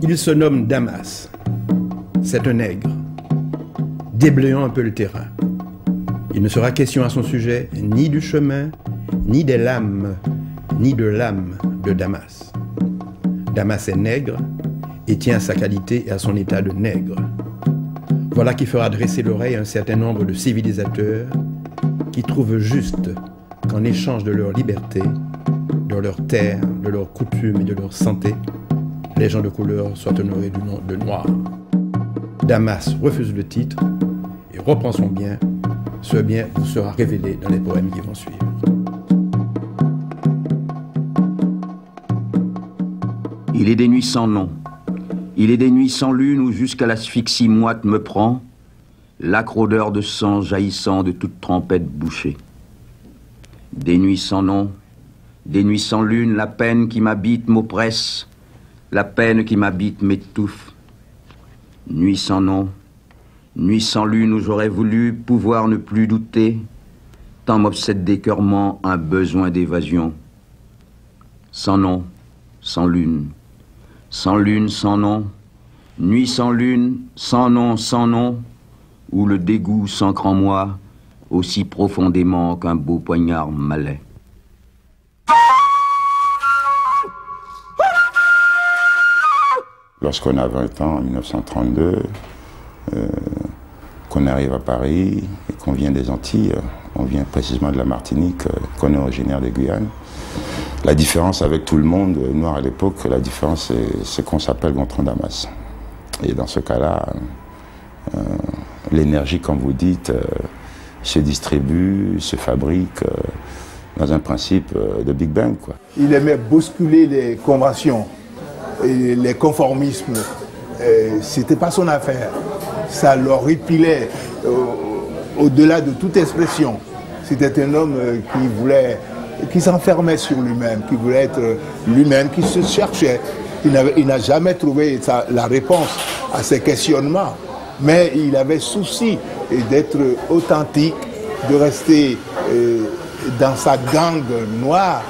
Il se nomme Damas. C'est un nègre, déblayant un peu le terrain. Il ne sera question à son sujet ni du chemin, ni des lames, ni de l'âme de Damas. Damas est nègre et tient à sa qualité et à son état de nègre. Voilà qui fera dresser l'oreille à un certain nombre de civilisateurs qui trouvent juste qu'en échange de leur liberté, de leur terre, de leurs coutumes et de leur santé, les gens de couleur soient honorés du nom de noirs. Damas refuse le titre et reprend son bien. Ce bien vous sera révélé dans les poèmes qui vont suivre. Il est des nuits sans nom, il est des nuits sans lune où jusqu'à l'asphyxie moite me prend l'âcre odeur de sang jaillissant de toute trempette bouchée. Des nuits sans nom, des nuits sans lune, la peine qui m'habite m'oppresse, la peine qui m'habite m'étouffe. Nuit sans nom, nuit sans lune où j'aurais voulu pouvoir ne plus douter, tant m'obsède d'écœurement un besoin d'évasion. Sans nom, sans lune, sans lune, sans nom, nuit sans lune, sans nom, où le dégoût s'ancre en moi aussi profondément qu'un beau poignard malais. Lorsqu'on a 20 ans, en 1932, qu'on arrive à Paris et qu'on vient des Antilles, on vient précisément de la Martinique, qu'on est originaire de Guyane. La différence avec tout le monde noir à l'époque, la différence c'est qu'on s'appelle Gontran Damas. Et dans ce cas-là, l'énergie, comme vous dites, se distribue, se fabrique dans un principe de Big Bang, quoi. Il aimait bousculer les conventions et les conformismes. C'était pas son affaire. Ça l'horripilait au-delà de toute expression. C'était un homme qui s'enfermait sur lui-même, qui voulait être lui-même, qui se cherchait. Il n'a jamais trouvé la réponse à ses questionnements, mais il avait souci d'être authentique, de rester dans sa gangue noire,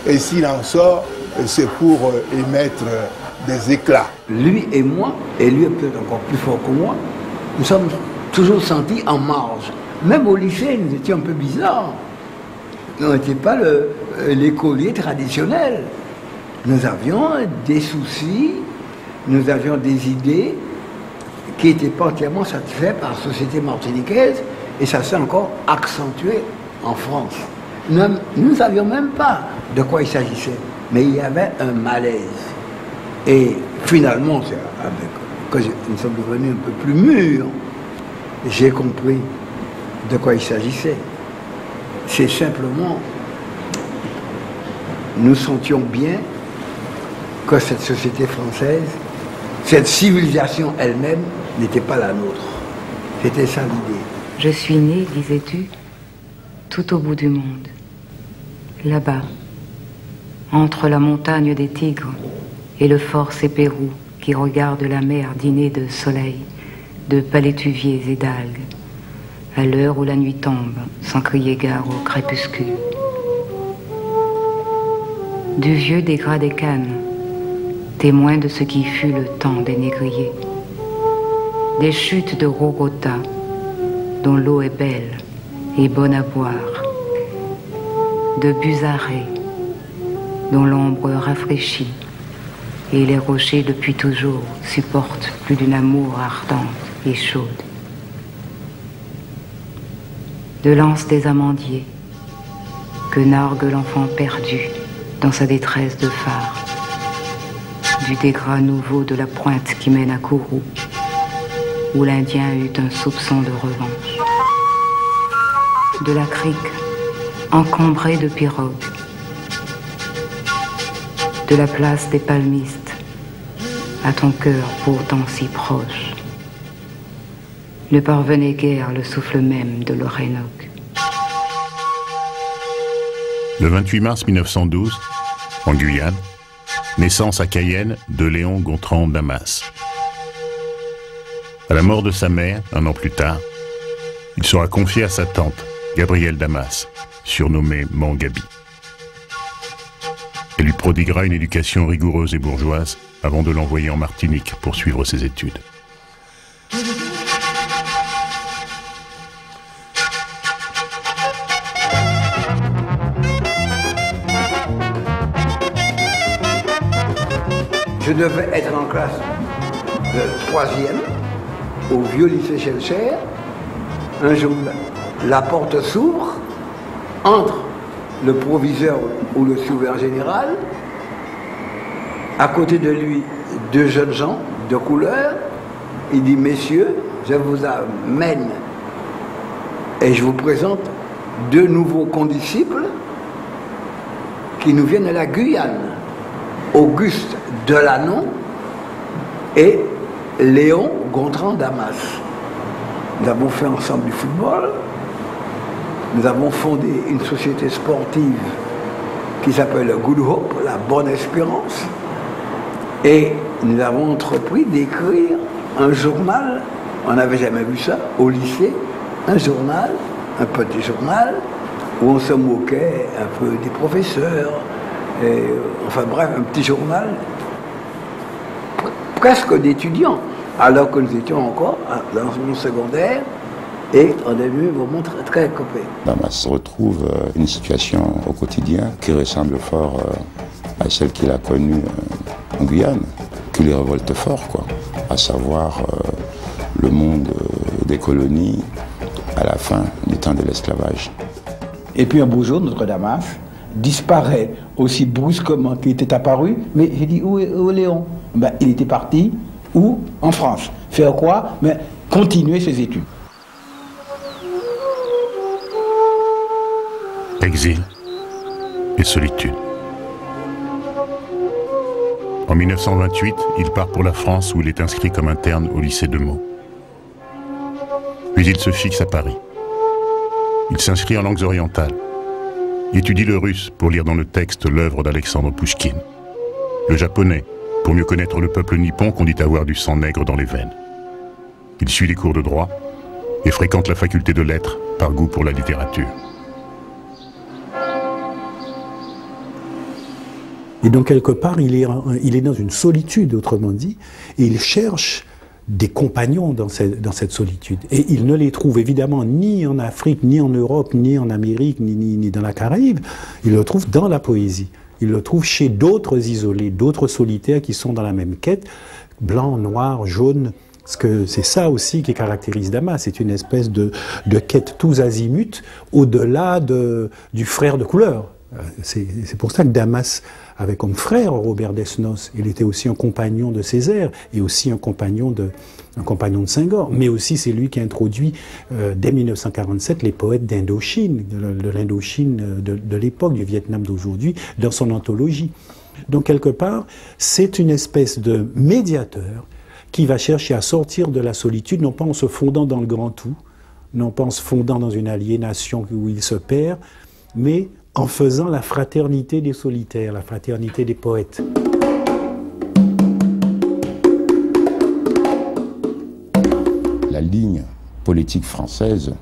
et s'il en sort, c'est pour émettre des éclats. Lui et moi, et lui est peut-être encore plus fort que moi, nous sommes toujours sentis en marge. Même au lycée, nous étions un peu bizarres. Nous n'étions pas l'écolier traditionnel. Nous avions des soucis, nous avions des idées qui n'étaient pas entièrement satisfaites par la société martiniquaise, et ça s'est encore accentué en France. Nous ne savions même pas de quoi il s'agissait, mais il y avait un malaise. Et finalement, quand nous sommes devenus un peu plus mûrs, j'ai compris de quoi il s'agissait. C'est simplement, nous sentions bien que cette société française, cette civilisation elle-même, n'était pas la nôtre. C'était ça l'idée. Je suis né, disais-tu, tout au bout du monde, là-bas, entre la montagne des tigres et le fort Sépérou qui regarde la mer dîner de soleil, de palétuviers et d'algues, à l'heure où la nuit tombe, sans crier gare au crépuscule. Du vieux dégradé Cannes, témoin de ce qui fut le temps des négriers, des chutes de Rogota, dont l'eau est belle et bonne à boire, de Buzaré, dont l'ombre rafraîchit, et les rochers depuis toujours supportent plus d'une amour ardente et chaude. De l'anse des amandiers, que nargue l'enfant perdu dans sa détresse de phare, du dégras nouveau de la pointe qui mène à Kourou, où l'Indien eut un soupçon de revanche. De la crique encombrée de pirogues, de la place des palmistes, à ton cœur pourtant si proche, ne parvenait guère le souffle même de l'Orénoque. Le 28 mars 1912, en Guyane, naissance à Cayenne de Léon Gontran Damas. À la mort de sa mère, un an plus tard, il sera confié à sa tante, Gabrielle Damas, surnommée Mangabi. Elle lui prodiguera une éducation rigoureuse et bourgeoise avant de l'envoyer en Martinique pour suivre ses études. Je devais être en classe de 3e au vieux lycée Schellcher. Un jour, la porte s'ouvre, entre le proviseur ou le surveillant général, à côté de lui, 2 jeunes gens de couleur. Il dit, messieurs, je vous amène et je vous présente 2 nouveaux condisciples qui nous viennent de la Guyane. Auguste Delanon et Léon Gontran Damas. Nous avons fait ensemble du football. Nous avons fondé une société sportive qui s'appelle Good Hope, la Bonne Espérance. Et nous avons entrepris d'écrire un journal, on n'avait jamais vu ça, au lycée, un journal, un petit journal, où on se moquait un peu des professeurs. Et, enfin bref, un petit journal presque d'étudiants, alors que nous étions encore dans l'enseignement secondaire et on est devenu vraiment très copains. Damas retrouve une situation au quotidien qui ressemble fort à celle qu'il a connue en Guyane, qui lui révolte fort, quoi, à savoir le monde des colonies à la fin du temps de l'esclavage. Et puis un beau jour, notre Damas disparaît aussi brusquement qu'il était apparu, mais j'ai dit, où est Léon? Ben, il était parti, où? En France. Faire quoi? Mais continuer ses études. Exil et solitude. En 1928, il part pour la France où il est inscrit comme interne au lycée de Meaux. Puis il se fixe à Paris. Il s'inscrit en langues orientales. Il étudie le russe pour lire dans le texte l'œuvre d'Alexandre Pouchkine. Le japonais pour mieux connaître le peuple nippon qu'on dit avoir du sang nègre dans les veines. Il suit les cours de droit et fréquente la faculté de lettres par goût pour la littérature. Et donc quelque part, il est dans une solitude, autrement dit, et il cherche des compagnons dans cette solitude. Et il ne les trouve évidemment ni en Afrique, ni en Europe, ni en Amérique, ni dans la Caraïbe. Il le trouve dans la poésie. Il le trouve chez d'autres isolés, d'autres solitaires qui sont dans la même quête, blanc, noir, jaune. Parce que c'est ça aussi qui caractérise Damas. C'est une espèce de quête tous azimuts, au-delà du frère de couleur. C'est pour ça que Damas avait comme frère Robert Desnos. Il était aussi un compagnon de Césaire et aussi un compagnon de Senghor. Mais aussi c'est lui qui introduit dès 1947 les poètes d'Indochine, de l'Indochine de l'époque, du Vietnam d'aujourd'hui, dans son anthologie. Donc quelque part, c'est une espèce de médiateur qui va chercher à sortir de la solitude, non pas en se fondant dans le grand tout, non pas en se fondant dans une aliénation où il se perd, mais en faisant la fraternité des solitaires, la fraternité des poètes. La ligne politique française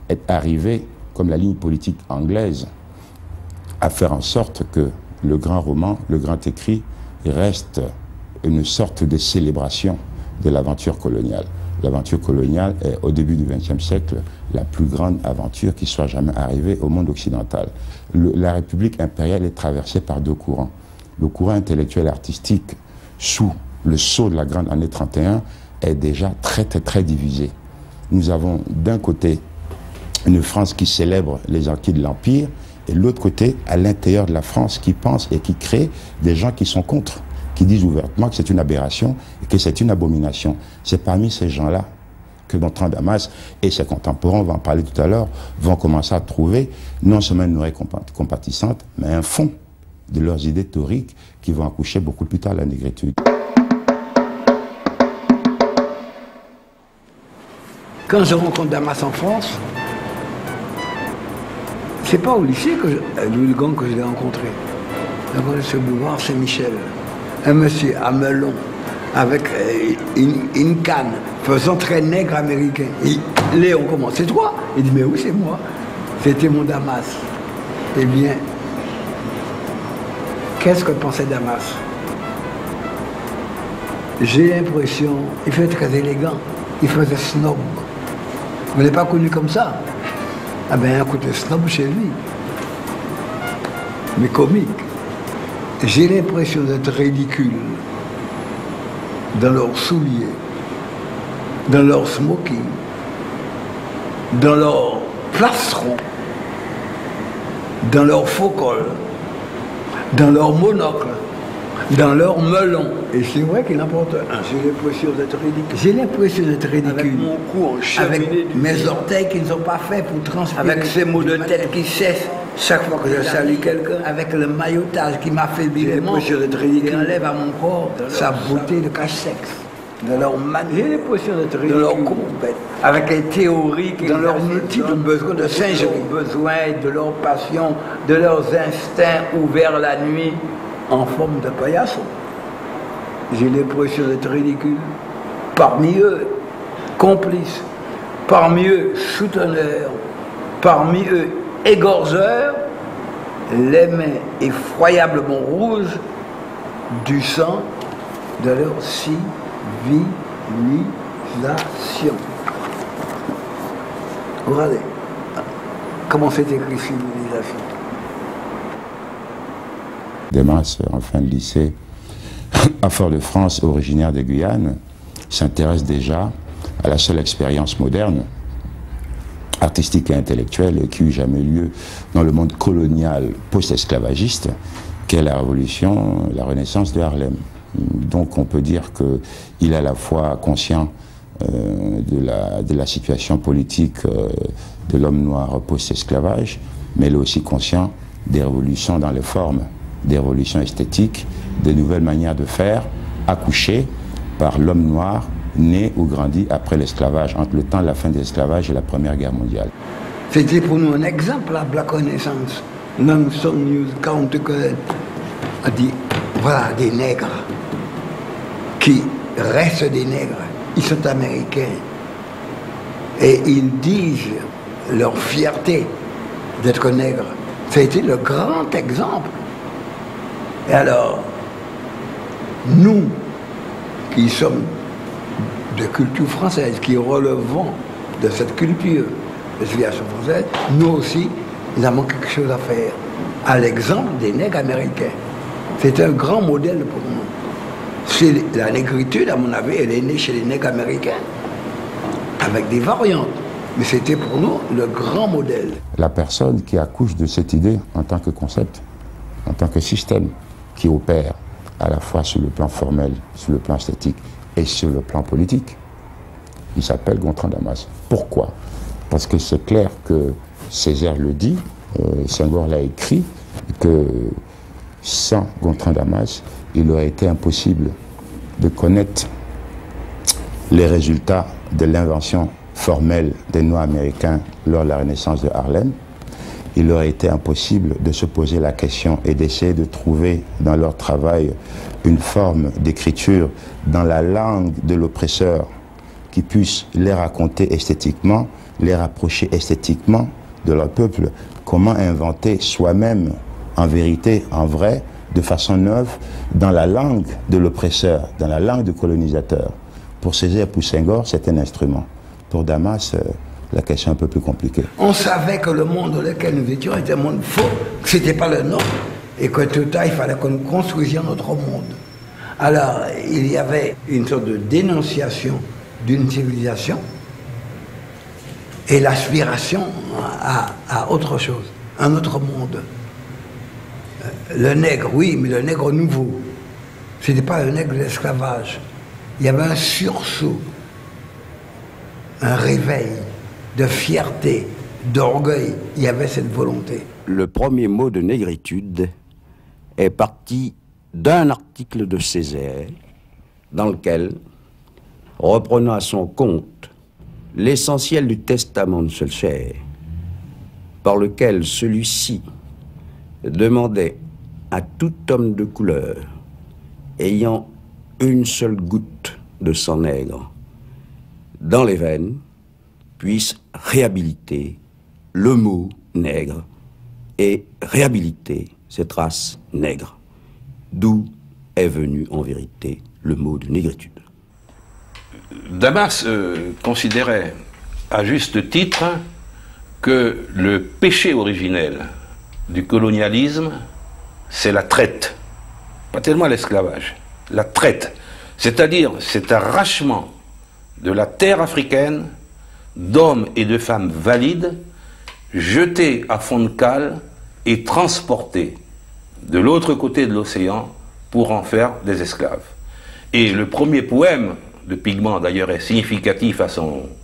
est arrivée, comme la ligne politique anglaise, à faire en sorte que le grand roman, le grand écrit, reste une sorte de célébration de l'aventure coloniale. L'aventure coloniale est, au début du XXe siècle, la plus grande aventure qui soit jamais arrivée au monde occidental. La République impériale est traversée par 2 courants. Le courant intellectuel et artistique, sous le sceau de la grande année 31, est déjà très divisé. Nous avons d'un côté une France qui célèbre les acquis de l'Empire, et de l'autre côté, à l'intérieur de la France, qui pense et qui crée des gens qui sont contre, qui disent ouvertement que c'est une aberration et que c'est une abomination. C'est parmi ces gens-là que Gontran Damas et ses contemporains, on va en parler tout à l'heure, vont commencer à trouver non seulement une oreille compatissante, mais un fond de leurs idées théoriques qui vont accoucher beaucoup plus tard la négritude. Quand je rencontre Damas en France, c'est pas au lycée Louis Gang que je l'ai rencontré. Dans ce boulevard Saint-Michel. Un monsieur à melon, avec une canne, faisant très nègre américain. Et Léon, comment? C'est toi? Il dit, mais oui, c'est moi. C'était mon Damas. Eh bien, qu'est-ce que pensait Damas? J'ai l'impression, il fait très élégant, il faisait snob. Vous ne l'avez pas connu comme ça? Ah ben, un côté snob chez lui. Mais comique. J'ai l'impression d'être ridicule dans leurs souliers, dans leur smoking, dans leur plastron, dans leur faux col, dans leur monocle, dans leur melon. Et c'est vrai qu'il n'importe un. J'ai l'impression d'être ridicule. J'ai l'impression d'être ridicule. Avec mon cou en cheminée. Avec mes orteils qui ne sont pas faits pour transpirer. Avec ces maux de tête qui cessent chaque fois que je salue quelqu'un. Avec le maillotage qui m'affaiblit les manches. J'ai l'impression d'être ridicule. Qui enlève à mon corps sa beauté de cache-sexe. De leur manière. J'ai l'impression d'être ridicule. De leur courbette. Avec les théories qui dans leurs multiples besoins de singerie. Besoins, de leur passion, de leurs instincts ouverts la nuit en forme de paillasson. J'ai l'impression d'être ridicule. Parmi eux, complices. Parmi eux, souteneurs. Parmi eux, égorgeurs. Les mains effroyablement rouges du sang de leur civilisation. Regardez comment c'est écrit civilisation. Damas, en fin de lycée, à Fort-de-France, originaire de Guyane, s'intéresse déjà à la seule expérience moderne, artistique et intellectuelle qui eut jamais lieu dans le monde colonial post-esclavagiste, qu'est la révolution, la renaissance de Harlem. Donc on peut dire qu'il est à la fois conscient de la situation politique de l'homme noir post-esclavage, mais il est aussi conscient des révolutions dans les formes, des révolutions esthétiques, de nouvelles manières de faire, accouchées par l'homme noir né ou grandi après l'esclavage, entre le temps de la fin de l'esclavage et la Première Guerre mondiale. C'était pour nous un exemple à la connaissance. Non-Song News County a dit, voilà des nègres qui restent des nègres. Ils sont américains. Et ils disent leur fierté d'être nègres. Ça a été le grand exemple. Et alors, nous, qui sommes de culture française, qui relevons de cette culture de civilisation française, nous aussi, nous avons quelque chose à faire. À l'exemple des nègres américains. C'est un grand modèle pour nous. La négritude, à mon avis, elle est née chez les nègres américains, avec des variantes. Mais c'était pour nous le grand modèle. La personne qui accouche de cette idée en tant que concept, en tant que système qui opère à la fois sur le plan formel, sur le plan esthétique et sur le plan politique, il s'appelle Gontran Damas. Pourquoi? Parce que c'est clair que Césaire le dit, Senghor l'a écrit, que sans Gontran Damas, il aurait été impossible de connaître les résultats de l'invention formelle des Noirs américains lors de la Renaissance de Harlem. Il aurait été impossible de se poser la question et d'essayer de trouver dans leur travail une forme d'écriture dans la langue de l'oppresseur qui puisse les raconter esthétiquement, les rapprocher esthétiquement de leur peuple, comment inventer soi-même, en vérité, en vrai, de façon neuve, dans la langue de l'oppresseur, dans la langue du colonisateur. Pour Césaire, pour Senghor, c'est un instrument. Pour Damas, la question est un peu plus compliquée. On savait que le monde dans lequel nous étions était un monde faux, que ce n'était pas le nôtre, et que tout à il fallait que nous construisions notre monde. Alors, il y avait une sorte de dénonciation d'une civilisation et l'aspiration à autre chose, un autre monde. Le nègre, oui, mais le nègre nouveau. Ce n'était pas le nègre de l'esclavage. Il y avait un sursaut, un réveil de fierté, d'orgueil. Il y avait cette volonté. Le premier mot de négritude est parti d'un article de Césaire dans lequel, reprenant à son compte l'essentiel du testament de Schœlcher, par lequel celui-ci demandait à tout homme de couleur ayant une seule goutte de sang nègre dans les veines puisse réhabiliter le mot nègre et réhabiliter cette race nègre, d'où est venu en vérité le mot de négritude. Damas considérait à juste titre que le péché originel du colonialisme, c'est la traite. Pas tellement l'esclavage, la traite. C'est-à-dire cet arrachement de la terre africaine d'hommes et de femmes valides, jetés à fond de cale et transportés de l'autre côté de l'océan pour en faire des esclaves. Et le premier poème de Pigment, d'ailleurs, est significatif à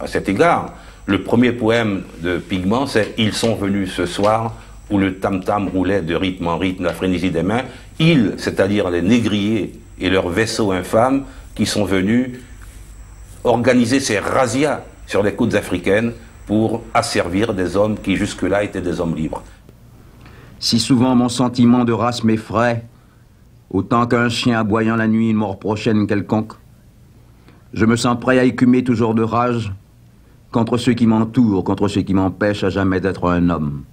cet égard. Le premier poème de Pigment, c'est « Ils sont venus ce soir où le tam-tam roulait de rythme en rythme la frénésie des mains. Ils, c'est-à-dire les négriers et leurs vaisseaux infâmes, qui sont venus organiser ces razzias sur les côtes africaines pour asservir des hommes qui jusque-là étaient des hommes libres. » Si souvent mon sentiment de race m'effraie, autant qu'un chien aboyant la nuit une mort prochaine quelconque, je me sens prêt à écumer toujours de rage contre ceux qui m'entourent, contre ceux qui m'empêchent à jamais d'être un homme.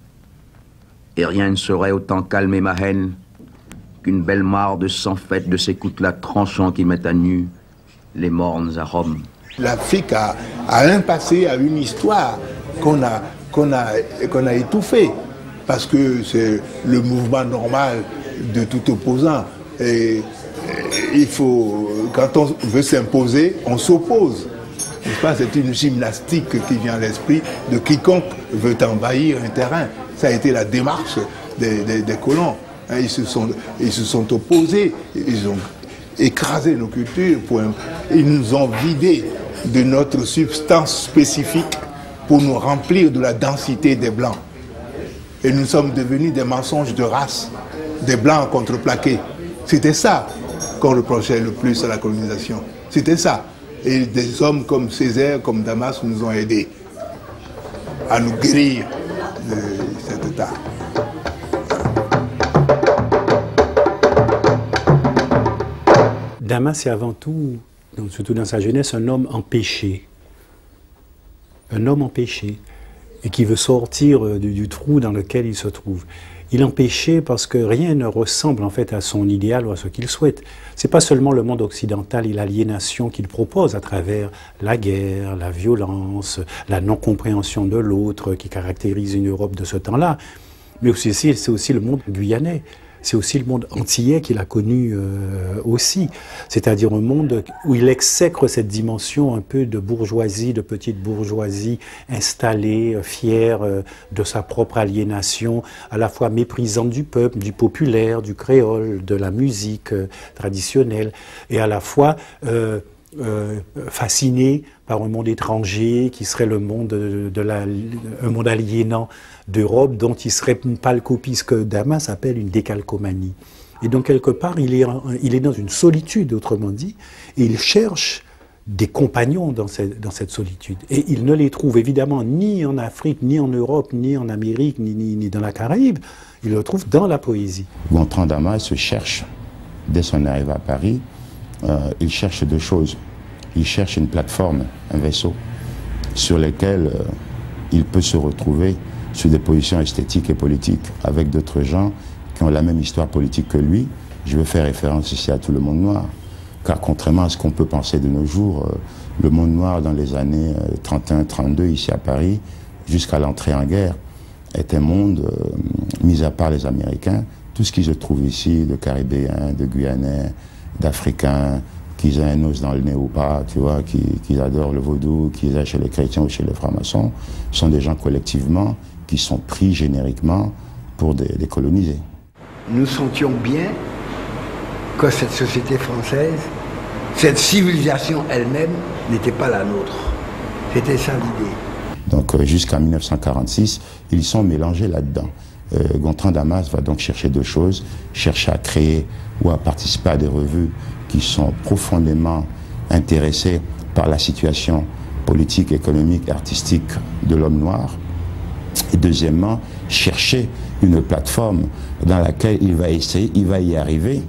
Et rien ne saurait autant calmer ma haine qu'une belle mare de sang faite de ces coutelas tranchants qui mettent à nu les mornes à Rome. L'Afrique a un passé, a une histoire qu'on a étouffée, parce que c'est le mouvement normal de tout opposant. Et il faut, quand on veut s'imposer, on s'oppose. C'est une gymnastique qui vient à l'esprit de quiconque veut envahir un terrain. Ça a été la démarche des colons. Ils se sont opposés, ils ont écrasé nos cultures, ils nous ont vidés de notre substance spécifique pour nous remplir de la densité des Blancs. Et nous sommes devenus des mensonges de race, des Blancs contreplaqués. C'était ça qu'on reprochait le plus à la colonisation. C'était ça. Et des hommes comme Césaire, comme Damas nous ont aidés à nous guérir de cet état. Damas est avant tout, surtout dans sa jeunesse, un homme empêché. Un homme empêché. Et qui veut sortir du trou dans lequel il se trouve. Il est empêché parce que rien ne ressemble en fait à son idéal ou à ce qu'il souhaite. C'est pas seulement le monde occidental et l'aliénation qu'il propose à travers la guerre, la violence, la non-compréhension de l'autre qui caractérise une Europe de ce temps-là, mais c'est aussi le monde guyanais. C'est aussi le monde antillais qu'il a connu aussi, c'est-à-dire un monde où il exècre cette dimension un peu de bourgeoisie, de petite bourgeoisie installée, fière de sa propre aliénation, à la fois méprisante du peuple, du populaire, du créole, de la musique traditionnelle, et à la fois fasciné par un monde étranger qui serait le monde un monde aliénant d'Europe dont il serait pas le copie, ce que Damas appelle une décalcomanie. Et donc quelque part il est dans une solitude, autrement dit, et il cherche des compagnons dans cette solitude. Et il ne les trouve évidemment ni en Afrique, ni en Europe, ni en Amérique, ni dans la Caraïbe. Il le trouve dans la poésie. Gontran Damas se cherche, dès son arrivée à Paris, il cherche deux choses. Il cherche une plateforme, un vaisseau, sur lequel il peut se retrouver sur des positions esthétiques et politiques avec d'autres gens qui ont la même histoire politique que lui. Je veux faire référence ici à tout le monde noir, car contrairement à ce qu'on peut penser de nos jours, le monde noir dans les années 31-32 ici à Paris, jusqu'à l'entrée en guerre, est un monde, mis à part les Américains, tout ce qui se trouve ici, de Caribéens, de Guyanais, d'Africains, qu'ils aient un os dans le nez ou pas, tu vois, qu'ils adorent le vaudou, qu'ils aient chez les chrétiens ou chez les francs-maçons, sont des gens collectivement qui sont pris génériquement pour des colonisés. Nous sentions bien que cette société française, cette civilisation elle-même n'était pas la nôtre. C'était ça l'idée. Donc jusqu'en 1946, ils sont mélangés là-dedans. Gontran Damas va donc chercher deux choses, chercher à créer ou à participer à des revues qui sont profondément intéressées par la situation politique, économique, artistique de l'homme noir. Et deuxièmement, chercher une plateforme dans laquelle il va essayer, il va y arriver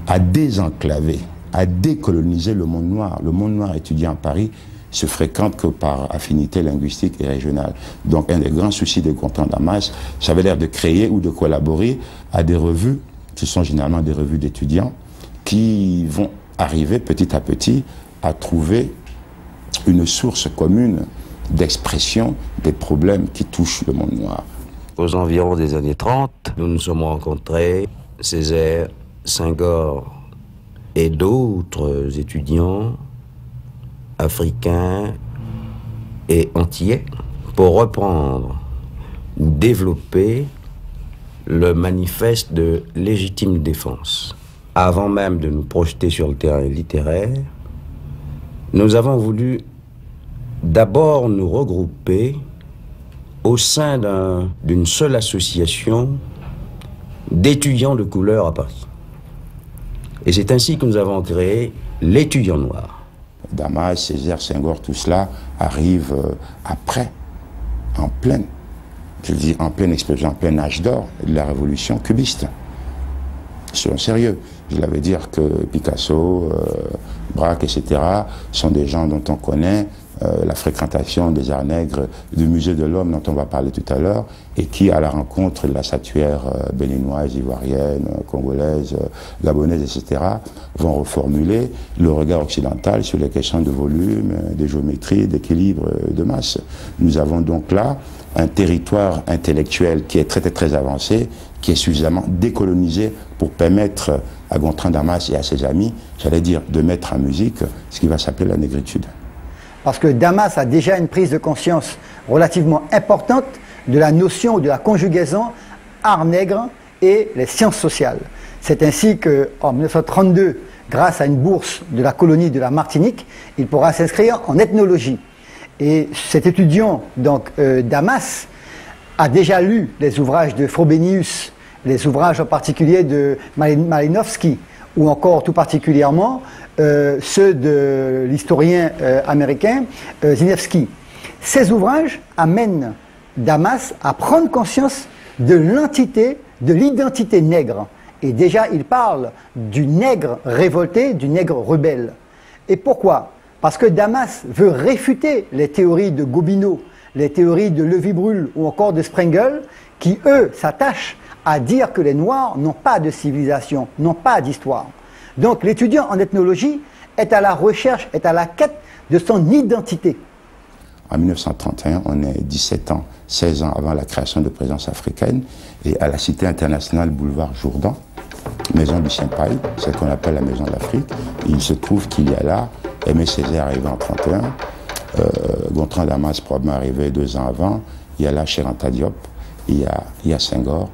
à désenclaver, à décoloniser le monde noir. Le monde noir étudiant à Paris se fréquente que par affinité linguistique et régionale. Donc un des grands soucis de Gontran Damas, ça avait l'air de créer ou de collaborer à des revues, qui sont généralement des revues d'étudiants, qui vont arriver petit à petit à trouver une source commune d'expression des problèmes qui touchent le monde noir. Aux environs des années 30, nous nous sommes rencontrés, Césaire, Senghor et d'autres étudiants africains et antillais pour reprendre ou développer le manifeste de légitime défense. Avant même de nous projeter sur le terrain littéraire, nous avons voulu d'abord nous regrouper au sein d'une seule association d'étudiants de couleur à Paris. Et c'est ainsi que nous avons créé l'étudiant noir. Damas, Césaire, Senghor, tout cela arrive après, en pleine, je dis en pleine explosion, en plein âge d'or de la révolution cubiste. Soyons sérieux. Je l'avais dire que Picasso, Braque, etc. sont des gens dont on connaît la fréquentation des arts nègres du musée de l'homme dont on va parler tout à l'heure et qui, à la rencontre de la statuaire béninoise, ivoirienne, congolaise, gabonaise, etc., vont reformuler le regard occidental sur les questions de volume, de géométrie, d'équilibre, de masse. Nous avons donc là un territoire intellectuel qui est très très très avancé, qui est suffisamment décolonisé pour permettre à Gontran Damas et à ses amis, j'allais dire, de mettre en musique ce qui va s'appeler la négritude. Parce que Damas a déjà une prise de conscience relativement importante de la notion ou de la conjugaison art nègre et les sciences sociales. C'est ainsi qu'en 1932, grâce à une bourse de la colonie de la Martinique, il pourra s'inscrire en ethnologie. Et cet étudiant, donc Damas, a déjà lu les ouvrages de Frobenius, les ouvrages en particulier de Malinowski, ou encore tout particulièrement ceux de l'historien américain Zinewski. Ces ouvrages amènent Damas à prendre conscience de l'entité, de l'identité nègre. Et déjà, il parle du nègre révolté, du nègre rebelle. Et pourquoi? Parce que Damas veut réfuter les théories de Gobineau, les théories de Levi-Bruhl ou encore de Sprengel, qui, eux, s'attachent à dire que les Noirs n'ont pas de civilisation, n'ont pas d'histoire. Donc l'étudiant en ethnologie est à la recherche, est à la quête de son identité. En 1931, on est 17 ans, 16 ans avant la création de Présence africaine, et à la Cité internationale boulevard Jourdan, maison du Saint-Pail, c'est ce qu'on appelle la maison de l'Afrique. Il se trouve qu'il y a là, Aimé Césaire arrivé en 1931, Gontran Damas probablement arrivé 2 ans avant, il y a là Cheikh Anta Diop, il y a Senghor,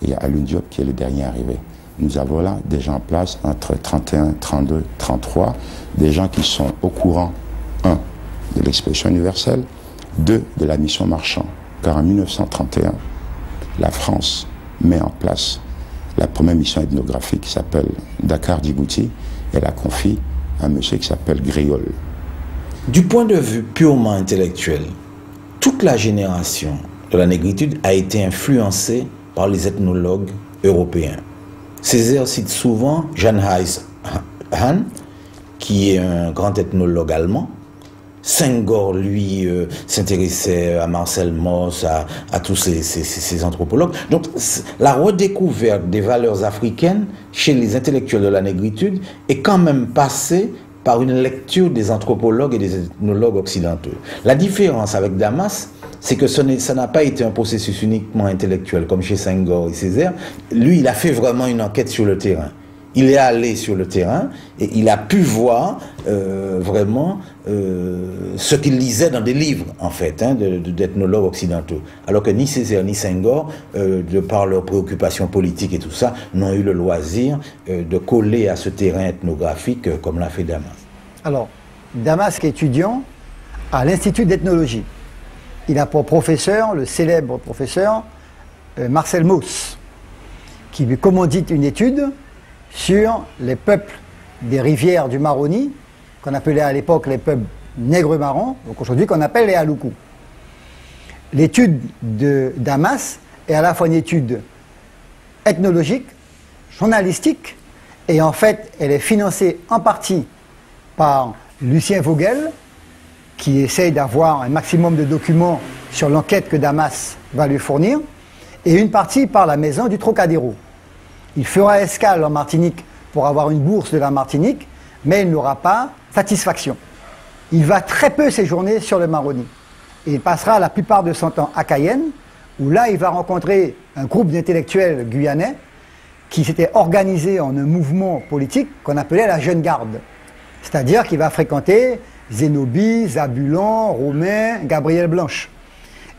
il y a Alioune Diop qui est le dernier arrivé. Nous avons là des gens en place entre 31, 32, 33, des gens qui sont au courant, 1, de l'expression universelle, 2, de la mission Marchand. Car en 1931, la France met en place la première mission ethnographique qui s'appelle Dakar-Djibouti, et la confie à un monsieur qui s'appelle Griol. Du point de vue purement intellectuel, toute la génération de la négritude a été influencée par les ethnologues européens. Césaire cite souvent Jan-Heinz Hahn, qui est un grand ethnologue allemand. Senghor, lui, s'intéressait à Marcel Mauss, à tous ces anthropologues. Donc, la redécouverte des valeurs africaines chez les intellectuels de la négritude est quand même passée par une lecture des anthropologues et des ethnologues occidentaux. La différence avec Damas, c'est que ça n'a pas été un processus uniquement intellectuel, comme chez Senghor et Césaire. Lui, il a fait vraiment une enquête sur le terrain. Il est allé sur le terrain et il a pu voir vraiment ce qu'il lisait dans des livres, en fait, d'ethnologues occidentaux. Alors que ni Césaire ni Senghor, de par leurs préoccupations politiques et tout ça, n'ont eu le loisir de coller à ce terrain ethnographique comme l'a fait Damas. Alors, Damas est étudiant à l'Institut d'ethnologie. Il a pour professeur le célèbre professeur Marcel Mauss, qui lui commandite une étude sur les peuples des rivières du Maroni, qu'on appelait à l'époque les peuples nègres marrons, donc aujourd'hui qu'on appelle les Aloukou. L'étude de Damas est à la fois une étude ethnologique, journalistique, et en fait elle est financée en partie par Lucien Vogel, qui essaye d'avoir un maximum de documents sur l'enquête que Damas va lui fournir, et une partie par la maison du Trocadéro. Il fera escale en Martinique pour avoir une bourse de la Martinique, mais il n'aura pas satisfaction. Il va très peu séjourner sur le Maroni. Et il passera la plupart de son temps à Cayenne, où là il va rencontrer un groupe d'intellectuels guyanais qui s'était organisé en un mouvement politique qu'on appelait la Jeune Garde. C'est-à-dire qu'il va fréquenter Zénobie, Zabulon, Romain, Gabriel Blanche.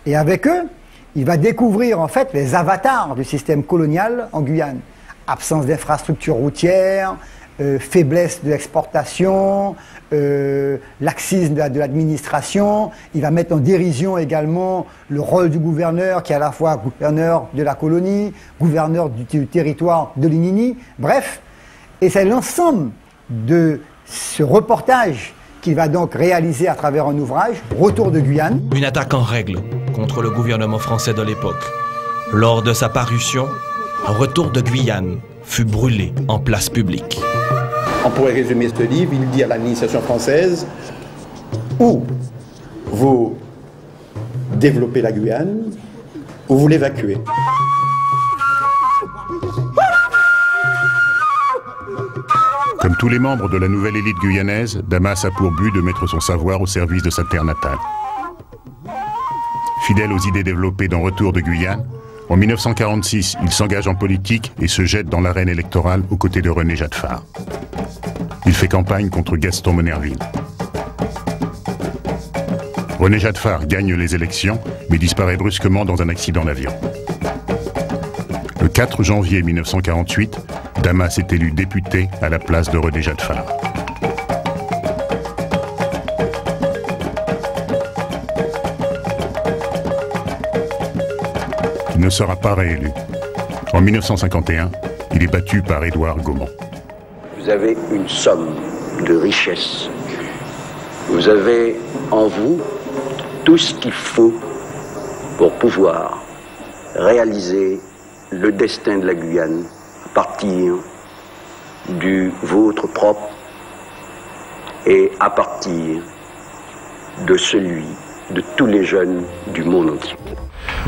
Et avec eux, il va découvrir en fait les avatars du système colonial en Guyane. Absence d'infrastructures routières, faiblesse de l'exportation, laxisme de l'administration. Il va mettre en dérision également le rôle du gouverneur qui est à la fois gouverneur de la colonie, gouverneur du territoire de l'Inini, bref. Et c'est l'ensemble de ce reportage qu'il va donc réaliser à travers un ouvrage, Retour de Guyane. Une attaque en règle contre le gouvernement français de l'époque. Lors de sa parution, Retour de Guyane fut brûlé en place publique. On pourrait résumer ce livre, il dit à l'administration française, ou vous développez la Guyane, ou vous l'évacuez. Comme tous les membres de la nouvelle élite guyanaise, Damas a pour but de mettre son savoir au service de sa terre natale. Fidèle aux idées développées dans Retour de Guyane, en 1946, il s'engage en politique et se jette dans l'arène électorale aux côtés de René Jadefar. Il fait campagne contre Gaston Monnerville. René Jadefar gagne les élections, mais disparaît brusquement dans un accident d'avion. Le 4 janvier 1948, Damas est élu député à la place de René Jadefar. Il ne sera pas réélu. En 1951, il est battu par Édouard Gaumont. Vous avez une somme de richesses. Vous avez en vous tout ce qu'il faut pour pouvoir réaliser le destin de la Guyane à partir du vôtre propre et à partir de celui de tous les jeunes du monde entier.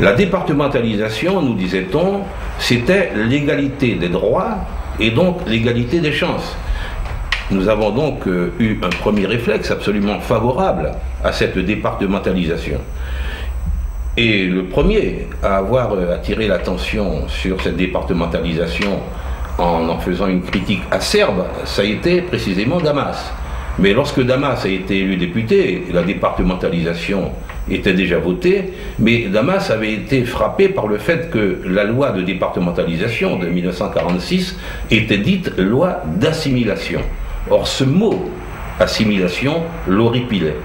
La départementalisation, nous disait-on, c'était l'égalité des droits et donc l'égalité des chances. Nous avons donc eu un premier réflexe absolument favorable à cette départementalisation. Et le premier à avoir attiré l'attention sur cette départementalisation en faisant une critique acerbe, ça a été précisément Damas. Mais lorsque Damas a été élu député, la départementalisation était déjà votée, mais Damas avait été frappé par le fait que la loi de départementalisation de 1946 était dite loi d'assimilation. Or ce mot, assimilation, l'horripilait.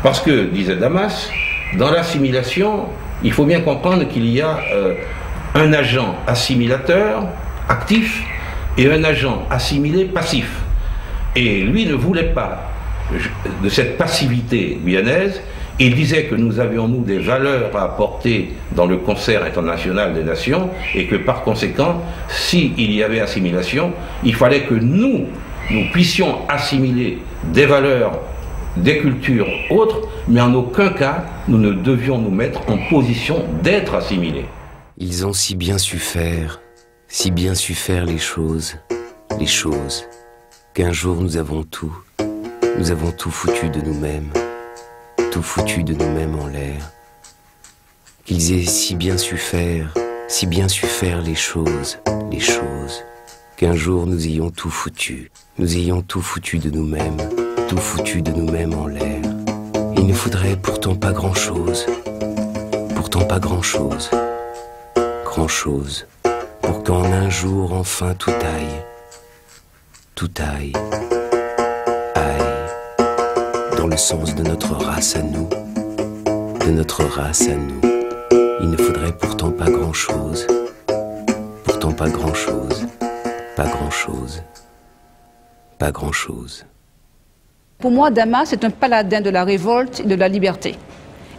Parce que, disait Damas, dans l'assimilation, il faut bien comprendre qu'il y a un agent assimilateur, actif, et un agent assimilé, passif. Et lui ne voulait pas de cette passivité guyanaise. Il disait que nous avions, nous, des valeurs à apporter dans le concert international des nations et que par conséquent, s'il y avait assimilation, il fallait que nous puissions assimiler des valeurs, des cultures autres, mais en aucun cas, nous ne devions nous mettre en position d'être assimilés. Ils ont si bien su faire les choses, qu'un jour nous avons tout foutu de nous-mêmes, tout foutu de nous-mêmes en l'air. Qu'ils aient si bien su faire les choses, qu'un jour nous ayons tout foutu de nous-mêmes, tout foutu de nous-mêmes en l'air. Il ne faudrait pourtant pas grand-chose, grand-chose, pour qu'en un jour enfin tout aille, dans le sens de notre race à nous, Il ne faudrait pourtant pas grand-chose, pas grand-chose. Pour moi, Damas est un paladin de la révolte et de la liberté.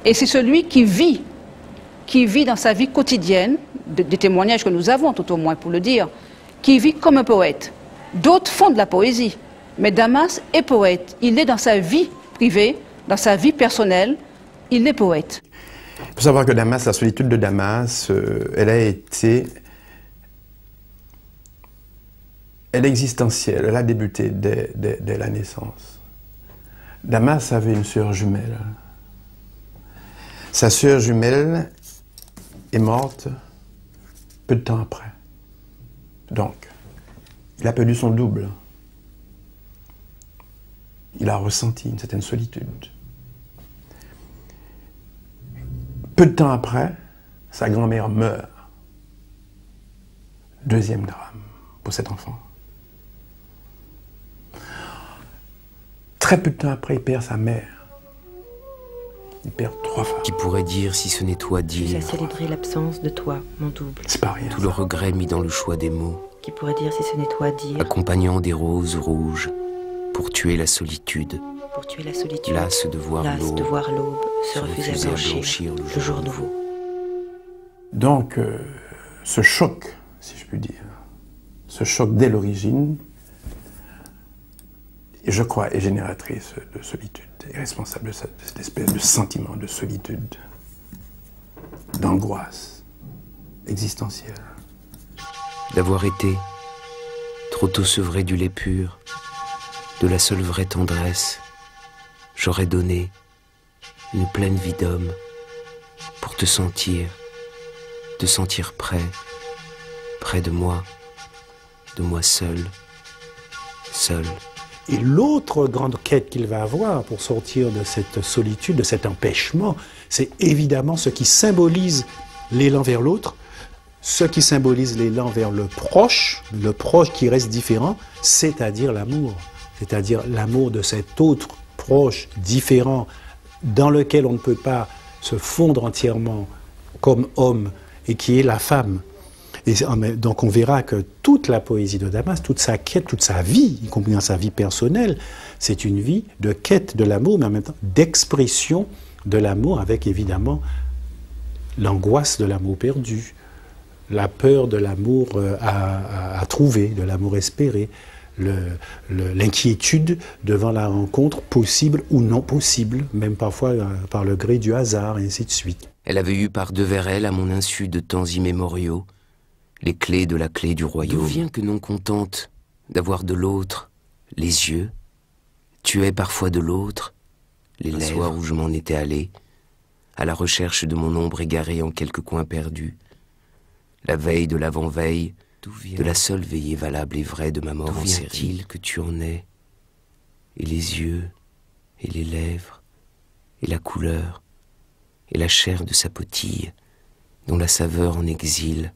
Et c'est celui qui vit dans sa vie quotidienne, des témoignages que nous avons tout au moins pour le dire, qui vit comme un poète. D'autres font de la poésie, mais Damas est poète. Il est dans sa vie privée, dans sa vie personnelle, il est poète. Il faut savoir que Damas, la solitude de Damas, elle Elle est existentielle, elle a débuté dès la naissance. Damas avait une sœur jumelle. Sa sœur jumelle est morte peu de temps après. Donc, il a perdu son double. Il a ressenti une certaine solitude. Peu de temps après, sa grand-mère meurt. Deuxième drame pour cet enfant. Très peu de temps après, il perd sa mère. Il perd 3 femmes. Qui pourrait dire, si ce n'est toi, dire. J'ai célébré l'absence de toi, mon double. C'est pas rien. Tout le regret mis dans le choix des mots. Qui pourrait dire, si ce n'est toi, dire. Accompagnant des roses rouges pour tuer la solitude. Pour tuer la solitude. Lasse de voir l'aube se refuser à blanchir le jour nouveau. Donc, ce choc, si je puis dire, ce choc dès l'origine, je crois, est génératrice de solitude, est responsable de cette espèce de sentiment de solitude, d'angoisse existentielle. D'avoir été trop tôt sevré du lait pur, de la seule vraie tendresse, j'aurais donné une pleine vie d'homme pour te sentir près de moi seul. Et l'autre grande quête qu'il va avoir pour sortir de cette solitude, de cet empêchement, c'est évidemment ce qui symbolise l'élan vers l'autre, ce qui symbolise l'élan vers le proche qui reste différent, c'est-à-dire l'amour. C'est-à-dire l'amour de cet autre proche, différent, dans lequel on ne peut pas se fondre entièrement comme homme, et qui est la femme. Et donc on verra que toute la poésie de Damas, toute sa quête, toute sa vie, y compris dans sa vie personnelle, c'est une vie de quête de l'amour, mais en même temps d'expression de l'amour, avec évidemment l'angoisse de l'amour perdu, la peur de l'amour à trouver, de l'amour espéré, l'inquiétude devant la rencontre possible ou non possible, même parfois par le gré du hasard, et ainsi de suite. Elle avait eu par devers elle, à mon insu de temps immémoriaux, les clés de la clé du royaume. D'où vient que non contente d'avoir de l'autre les yeux, tuait parfois de l'autre les lèvres. Un soir où je m'en étais allé, à la recherche de mon ombre égarée en quelque coin perdu, la veille de l'avant-veille, de la seule veillée valable et vraie de ma mort en série. D'où vient-il que tu en es? Et les yeux, et les lèvres, et la couleur, et la chair de sa potille, dont la saveur en exil.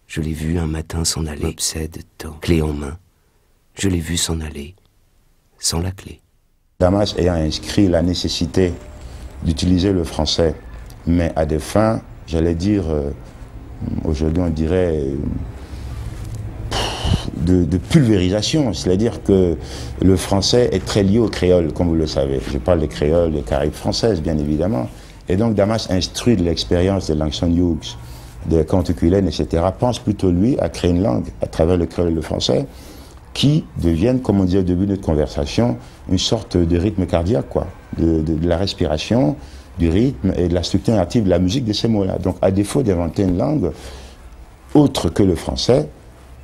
Je l'ai vu un matin s'en aller, m'obsède tant, clé en main. Je l'ai vu s'en aller, sans la clé. Damas ayant inscrit la nécessité d'utiliser le français, mais à des fins, j'allais dire, aujourd'hui on dirait, de pulvérisation, c'est-à-dire que le français est très lié au créole, comme vous le savez. Je parle des créoles, des Caraïbes françaises, bien évidemment. Et donc Damas instruit de l'expérience de Langston Hughes, de Cantacuzène, etc., pense plutôt, lui, à créer une langue, à travers le créole et le français, qui deviennent, comme on disait au début de notre conversation, une sorte de rythme cardiaque, quoi, de la respiration, du rythme et de la structure narrative de la musique de ces mots-là. Donc, à défaut d'inventer une langue autre que le français,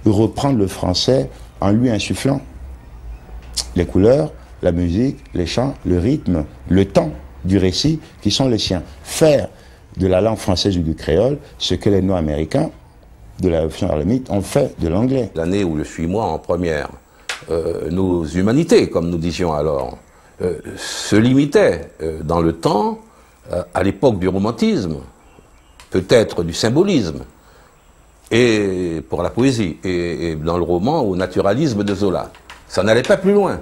reprendre le français en lui insufflant les couleurs, la musique, les chants, le rythme, le temps du récit qui sont les siens. Faire de la langue française ou du créole ce que les Noirs américains de la révolution harlemite ont fait de l'anglais. L'année où je suis moi en première, nos humanités, comme nous disions alors, se limitaient dans le temps, à l'époque du romantisme, peut-être du symbolisme, et pour la poésie, et dans le roman au naturalisme de Zola. Ça n'allait pas plus loin.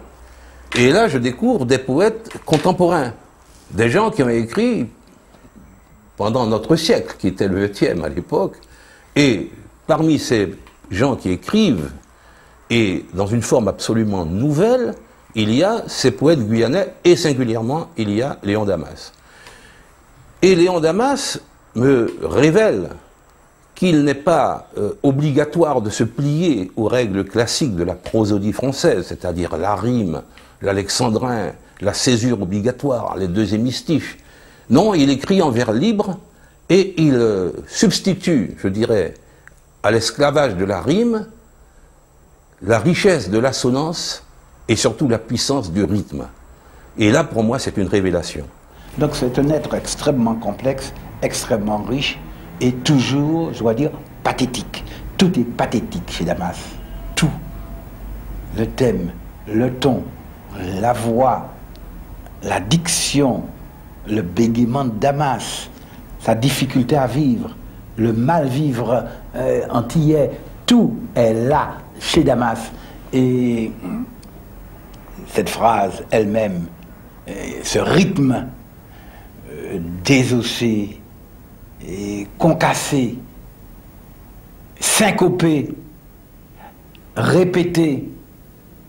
Et là, je découvre des poètes contemporains, des gens qui ont écrit pendant notre siècle, qui était le 8e à l'époque, et parmi ces gens qui écrivent, et dans une forme absolument nouvelle, il y a ces poètes guyanais, et singulièrement, il y a Léon Damas. Et Léon Damas me révèle qu'il n'est pas obligatoire de se plier aux règles classiques de la prosodie française, c'est-à-dire la rime, l'alexandrin, la césure obligatoire, les deux hémistiches. Non, il écrit en vers libre et il substitue, je dirais, à l'esclavage de la rime, la richesse de l'assonance et surtout la puissance du rythme. Et là, pour moi, c'est une révélation. Donc c'est un être extrêmement complexe, extrêmement riche et toujours, je dois dire, pathétique. Tout est pathétique chez Damas. Tout. Le thème, le ton, la voix, la diction, le bégaiement de Damas, sa difficulté à vivre, le mal-vivre antillais, tout est là chez Damas. Et cette phrase elle-même, ce rythme désossé, et concassé, syncopé, répété,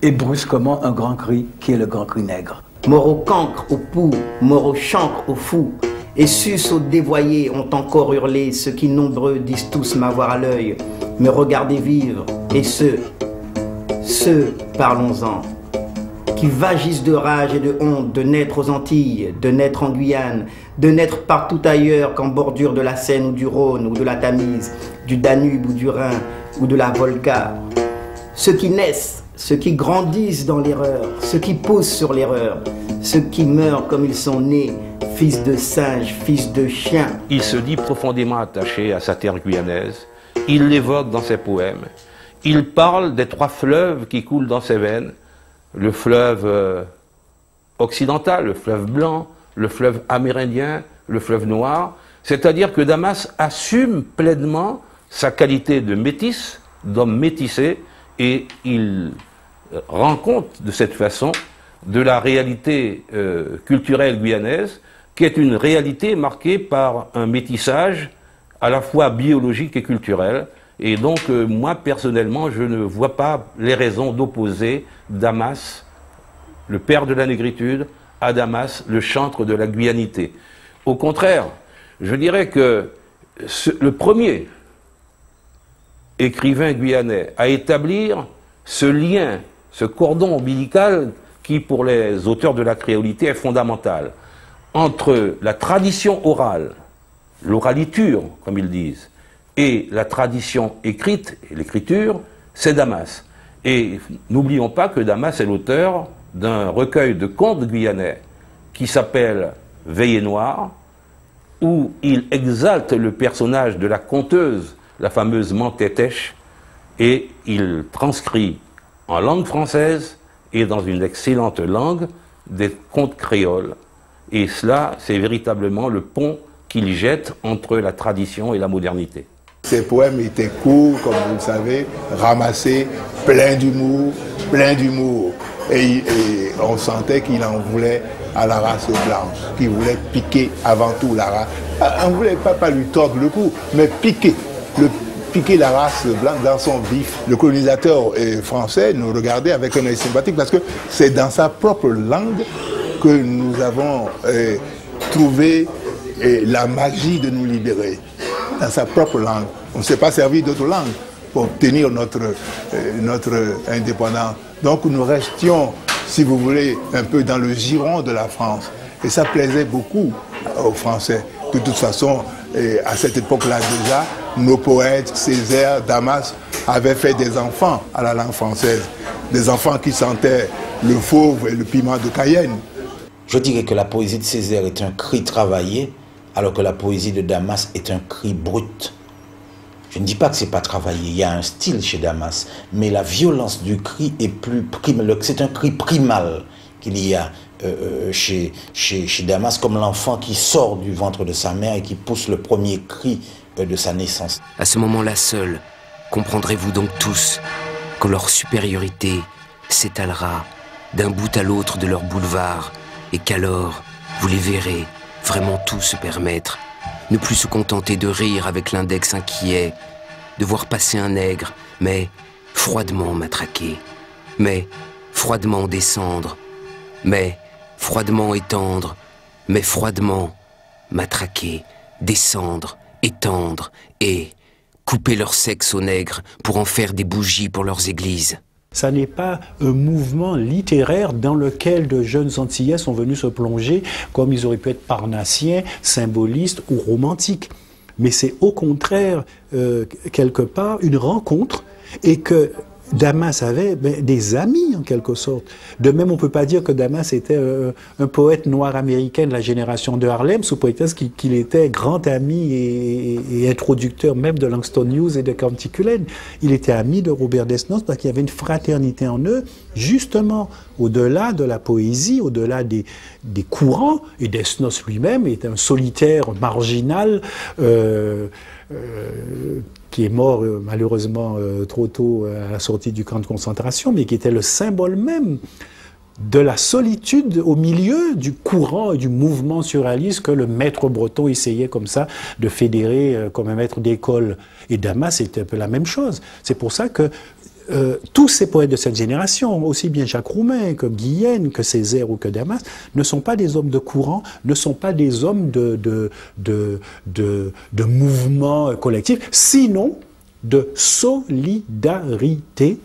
et brusquement un grand cri qui est le grand cri nègre. Mort au cancre, au pou, mort au chancre, au fou, et sus aux dévoyés ont encore hurlé, ceux qui nombreux disent tous m'avoir à l'œil, me regarder vivre, et ceux, parlons-en, qui vagissent de rage et de honte de naître aux Antilles, de naître en Guyane, de naître partout ailleurs qu'en bordure de la Seine ou du Rhône ou de la Tamise, du Danube ou du Rhin ou de la Volga. Ceux qui naissent, ceux qui grandissent dans l'erreur, ceux qui posent sur l'erreur, ceux qui meurent comme ils sont nés, fils de singe, fils de chien. Il se dit profondément attaché à sa terre guyanaise, il l'évoque dans ses poèmes, il parle des 3 fleuves qui coulent dans ses veines, le fleuve occidental, le fleuve blanc, le fleuve amérindien, le fleuve noir, c'est-à-dire que Damas assume pleinement sa qualité de métis, d'homme métissé, et il rend compte de cette façon de la réalité culturelle guyanaise, qui est une réalité marquée par un métissage à la fois biologique et culturel. Et donc, moi, personnellement, je ne vois pas les raisons d'opposer Damas, le père de la négritude, à Damas, le chantre de la guyanité. Au contraire, je dirais que le premier écrivain guyanais à établir ce lien, ce cordon ombilical qui, pour les auteurs de la créolité, est fondamental, entre la tradition orale, l'oraliture, comme ils disent, et la tradition écrite, et l'écriture, c'est Damas. Et n'oublions pas que Damas est l'auteur d'un recueil de contes guyanais qui s'appelle Veillée Noire, où il exalte le personnage de la conteuse, la fameuse Mantétèche, et il transcrit en langue française et dans une excellente langue des contes créoles. Et cela, c'est véritablement le pont qu'il jette entre la tradition et la modernité. Ces poèmes étaient courts, comme vous le savez, ramassés, pleins d'humour, Et on sentait qu'il en voulait à la race blanche, qu'il voulait piquer avant tout la race. On ne voulait pas lui tordre le cou, mais piquer la race blanche dans son vif. Le colonisateur français nous regardait avec un œil sympathique parce que c'est dans sa propre langue que nous avons trouvé la magie de nous libérer. Dans sa propre langue. On ne s'est pas servi d'autres langues pour obtenir notre indépendance. Donc nous restions, si vous voulez, un peu dans le giron de la France. Et ça plaisait beaucoup aux Français. De toute façon, à cette époque-là déjà, nos poètes, Césaire, Damas, avaient fait des enfants à la langue française. Des enfants qui sentaient le fauve et le piment de Cayenne. Je dirais que la poésie de Césaire est un cri travaillé, alors que la poésie de Damas est un cri brut. Je ne dis pas que c'est pas travaillé, il y a un style chez Damas, mais la violence du cri est plus primal. C'est un cri primal qu'il y a chez Damas, comme l'enfant qui sort du ventre de sa mère et qui pousse le premier cri de sa naissance. À ce moment-là seul, comprendrez-vous donc tous que leur supériorité s'étalera d'un bout à l'autre de leur boulevard, et qu'alors, vous les verrez vraiment tout se permettre, ne plus se contenter de rire avec l'index inquiet, de voir passer un nègre, mais froidement matraquer, mais froidement descendre, mais froidement étendre, mais froidement matraquer, descendre, étendre et couper leur sexe aux nègres pour en faire des bougies pour leurs églises. Ça n'est pas un mouvement littéraire dans lequel de jeunes Antillais sont venus se plonger comme ils auraient pu être parnassiens, symbolistes ou romantiques. Mais c'est au contraire, quelque part, une rencontre et que Damas avait des amis, en quelque sorte. De même, on ne peut pas dire que Damas était un poète noir américain de la génération de Harlem, sous prétexte qu'il était grand ami et introducteur même de Langston Hughes et de Canticulaine. Il était ami de Robert Desnos parce qu'il y avait une fraternité en eux, justement, au-delà de la poésie, au-delà des courants. Et Desnos lui-même était un solitaire marginal, qui est mort malheureusement trop tôt à la sortie du camp de concentration, mais qui était le symbole même de la solitude au milieu du courant et du mouvement surréaliste que le maître breton essayait comme ça de fédérer comme un maître d'école. Et Damas, c'était un peu la même chose. C'est pour ça que tous ces poètes de cette génération, aussi bien Jacques Roumain que Guienne, que Césaire ou que Damas, ne sont pas des hommes de courant, ne sont pas des hommes de mouvement collectif, sinon de solidarité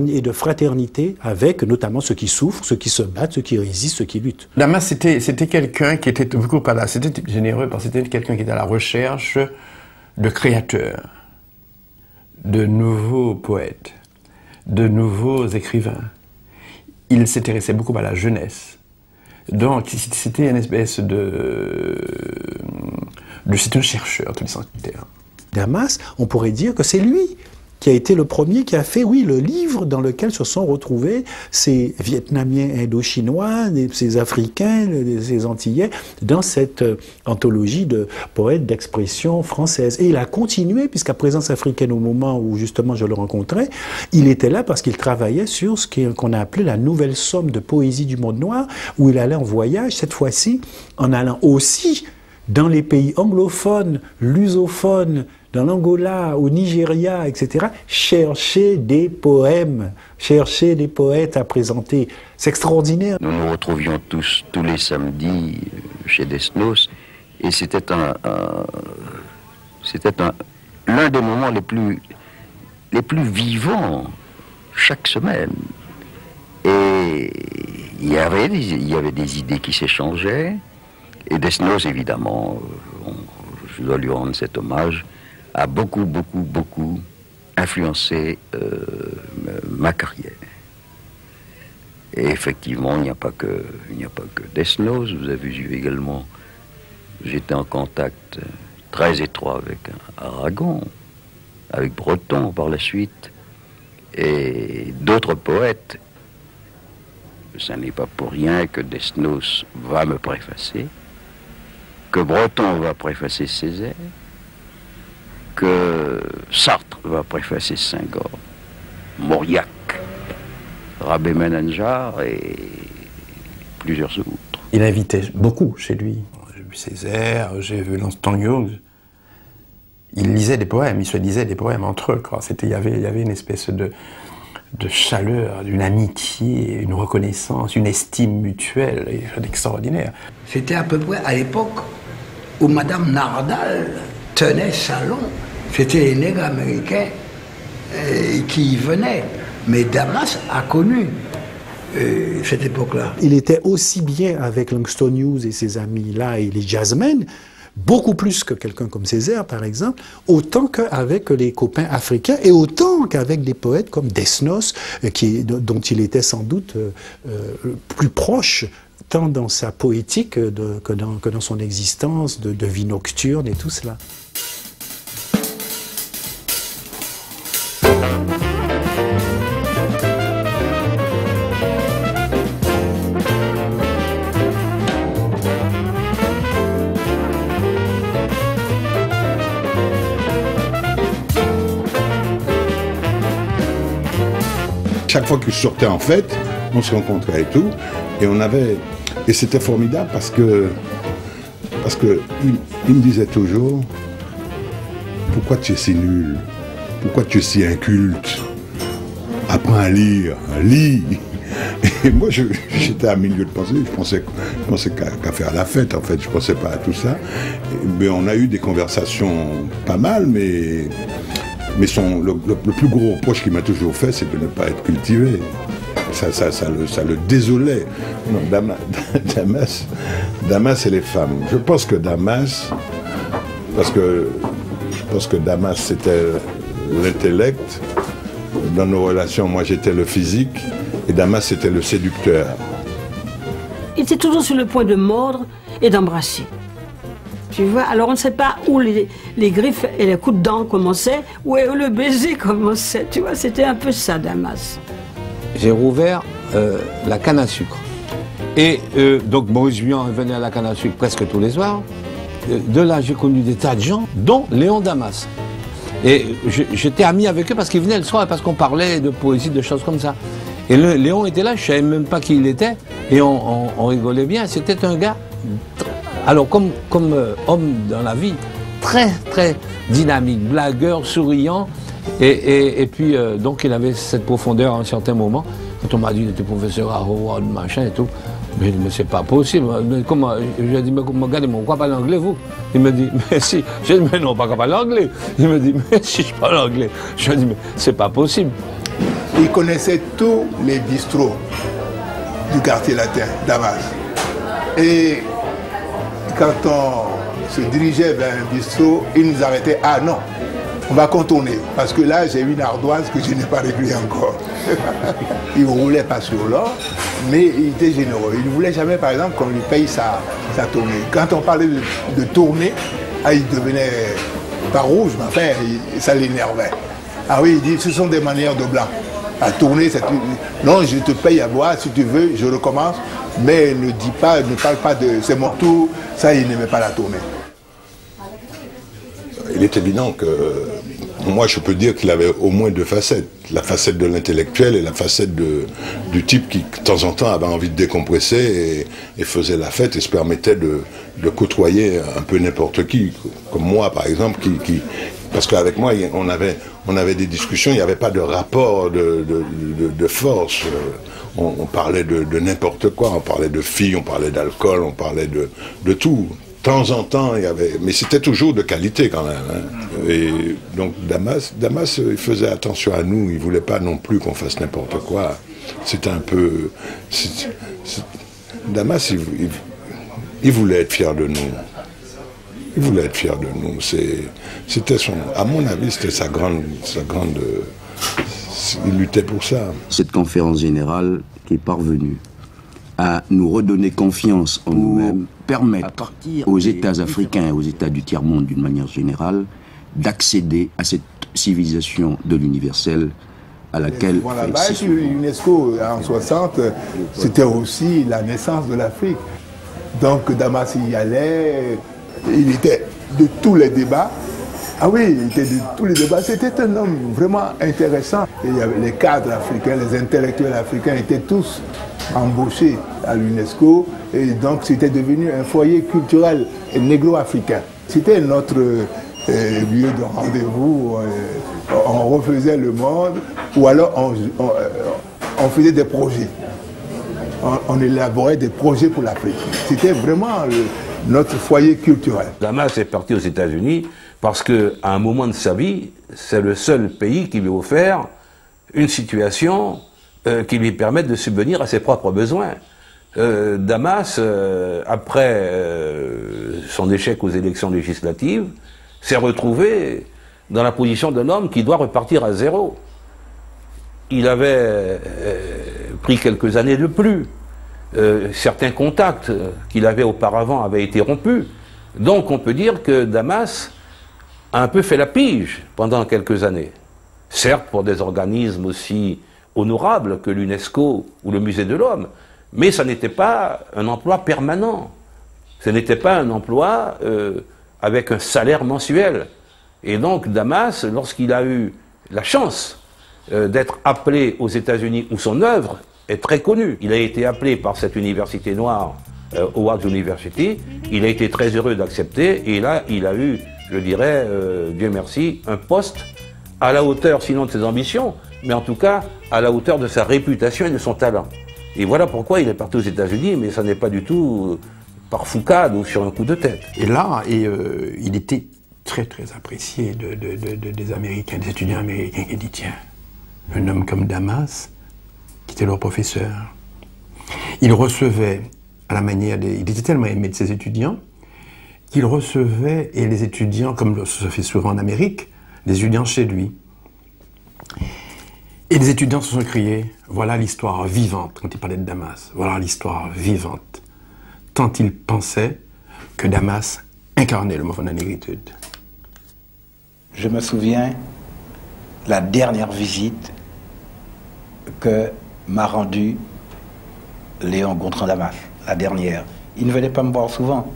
et de fraternité avec notamment ceux qui souffrent, ceux qui se battent, ceux qui résistent, ceux qui luttent. Damas, c'était quelqu'un qui était beaucoup pas là, c'était généreux parce que c'était quelqu'un qui était à la recherche de créateurs, de nouveaux poètes, de nouveaux écrivains. Il s'intéressait beaucoup à la jeunesse. Donc, c'était une espèce c'est un chercheur, tous les sens du terme. Damas, on pourrait dire que c'est lui qui a été le premier qui a fait, oui, le livre dans lequel se sont retrouvés ces Vietnamiens indo-chinois, ces Africains, ces Antillais, dans cette anthologie de poètes d'expression française. Et il a continué, puisqu'à Présence africaine, au moment où justement je le rencontrais, il était là parce qu'il travaillait sur ce qu'on a appelé la nouvelle somme de poésie du monde noir, où il allait en voyage, cette fois-ci, en allant aussi dans les pays anglophones, lusophones, dans l'Angola, au Nigeria, etc., chercher des poèmes, chercher des poètes à présenter. C'est extraordinaire. Nous nous retrouvions tous les samedis chez Desnos, et c'était l'un des moments les plus vivants chaque semaine. Et il y avait des idées qui s'échangeaient, et Desnos, évidemment, je dois lui rendre cet hommage, a beaucoup influencé ma carrière. Et effectivement, il n'y a pas que Desnos. Vous avez vu également, j'étais en contact très étroit avec Aragon, avec Breton par la suite, et d'autres poètes. Ce n'est pas pour rien que Desnos va me préfacer, que Breton va préfacer Césaire, que Sartre va préfacer Senghor, Mauriac, Rabé Menanjar et plusieurs autres. Il invitait beaucoup chez lui. J'ai vu Césaire, j'ai vu Langston Hughes. Il lisait des poèmes, il se disait des poèmes entre eux. Il y avait une espèce de chaleur, d'une amitié, une reconnaissance, une estime mutuelle extraordinaire. C'était à peu près à l'époque où Madame Nardal tenait salon. C'était les nègres américains qui y venaient. Mais Damas a connu cette époque-là. Il était aussi bien avec Langston Hughes et ses amis-là et les jazzmen, beaucoup plus que quelqu'un comme Césaire, par exemple, autant qu'avec les copains africains et autant qu'avec des poètes comme Desnos, dont il était sans doute plus proche, tant dans sa poétique que dans son existence de vie nocturne et tout cela. Chaque fois que je sortais en fête, on se rencontrait et tout, et c'était formidable parce que il me disait toujours, pourquoi tu es si nul, pourquoi tu es si inculte, apprends à lire, lis. Et moi j'étais à milieu de pensée, je pensais qu'à faire la fête en fait, je pensais pas à tout ça. Mais on a eu des conversations pas mal, mais le plus gros reproche qu'il m'a toujours fait, c'est de ne pas être cultivé. Ça le désolait. Non, Damas et les femmes. Je pense que Damas c'était l'intellect, Dans nos relations, moi j'étais le physique et Damas c'était le séducteur. Il était toujours sur le point de mordre et d'embrasser. Tu vois, alors on ne sait pas où les griffes et les coups de dents commençaient, où le baiser commençait. Tu vois, c'était un peu ça, Damas. J'ai rouvert la canne à sucre. Et donc Maurice Vian venait à la canne à sucre presque tous les soirs. De là, j'ai connu des tas de gens, dont Léon Damas. Et j'étais ami avec eux parce qu'ils venaient le soir, parce qu'on parlait de poésie, de choses comme ça. Et Léon était là, je ne savais même pas qui il était, et on rigolait bien. C'était un gars, alors comme homme dans la vie, très très dynamique, blagueur, souriant, et puis donc il avait cette profondeur à un certain moment. Quand on m'a dit qu'il était professeur à Howard, machin et tout, mais c'est pas possible. Mais comment, je lui ai dit, mais regardez, on ne croit pas l'anglais, vous? Il me dit, mais si. J'ai dit, mais non, pas parler l'anglais. Il me dit, mais si je parle anglais. Je lui ai dit, mais c'est pas possible. Il connaissait tous les bistrots du quartier latin, Damas. Et quand on se dirigeait vers un bistrot, il nous arrêtait. Ah non, on va contourner. Parce que là, j'ai une ardoise que je n'ai pas réglée encore. Il ne roulait pas sur l'or, mais il était généreux. Il ne voulait jamais, par exemple, qu'on lui paye sa tournée. Quand on parlait de tournée, il devenait pas rouge, mais enfin, ça l'énervait. Ah oui, il dit, ce sont des manières de blanc. La tournée, c'est... Non, je te paye à boire, si tu veux, je recommence, mais ne parle pas de... C'est mon tour, ça, il n'aimait pas la tournée. Il est évident que, moi je peux dire qu'il avait au moins deux facettes. La facette de l'intellectuel et la facette du type qui, de temps en temps, avait envie de décompresser et faisait la fête et se permettait de côtoyer un peu n'importe qui. Comme moi, par exemple, parce qu'avec moi, on avait des discussions, il n'y avait pas de rapport de force. On parlait de n'importe quoi, on parlait de filles, on parlait d'alcool, on parlait de tout. De temps en temps, il y avait... Mais c'était toujours de qualité quand même. Hein. Et donc Damas, il faisait attention à nous, il ne voulait pas non plus qu'on fasse n'importe quoi. C'était un peu... Damas, il voulait être fier de nous. Il voulait être fier de nous. C'était son... À mon avis, c'était sa grande... Il luttait pour ça. Cette conférence générale qui est parvenue à nous redonner confiance en nous-mêmes, permettre aux États africains et aux États du tiers-monde d'une manière générale d'accéder à cette civilisation de l'universel à laquelle... Voilà, sur l'UNESCO en 60, c'était aussi la naissance de l'Afrique. Donc Damas y allait, il était de tous les débats. Ah oui, il était de tous les débats. C'était un homme vraiment intéressant. Et il y avait les cadres africains, les intellectuels africains étaient tous embauchés à l'UNESCO. Et donc c'était devenu un foyer culturel négro-africain. C'était notre lieu de rendez-vous. On refaisait le monde ou alors on faisait des projets. On élaborait des projets pour l'Afrique. C'était vraiment notre foyer culturel. Damas est parti aux États-Unis parce qu'à un moment de sa vie, c'est le seul pays qui lui a offert une situation qui lui permette de subvenir à ses propres besoins. Damas, après son échec aux élections législatives, s'est retrouvé dans la position d'un homme qui doit repartir à zéro. Il avait pris quelques années de plus. Certains contacts qu'il avait auparavant avaient été rompus. Donc on peut dire que Damas a un peu fait la pige pendant quelques années. Certes pour des organismes aussi honorables que l'UNESCO ou le Musée de l'Homme, mais ça n'était pas un emploi permanent. Ce n'était pas un emploi avec un salaire mensuel. Et donc Damas, lorsqu'il a eu la chance d'être appelé aux États-Unis, où son œuvre est très connue, il a été appelé par cette université noire, Howard University, il a été très heureux d'accepter, et là il a eu, je dirais, Dieu merci, un poste à la hauteur, sinon de ses ambitions, mais en tout cas à la hauteur de sa réputation et de son talent. Et voilà pourquoi il est parti aux États-Unis, mais ça n'est pas du tout par foucade ou sur un coup de tête. Et là, il était très très apprécié des Américains, des étudiants américains, qui dit tiens, un homme comme Damas, qui était leur professeur, il recevait à la manière il était tellement aimé de ses étudiants qu'il recevait, et les étudiants, comme ça se fait souvent en Amérique, des étudiants chez lui. Et les étudiants se sont criés, voilà l'histoire vivante, quand il parlait de Damas, voilà l'histoire vivante. Tant ils pensaient que Damas incarnait le mouvement de la négritude. Je me souviens la dernière visite que m'a rendue Léon Gontran Damas, la dernière. Il ne venait pas me voir souvent.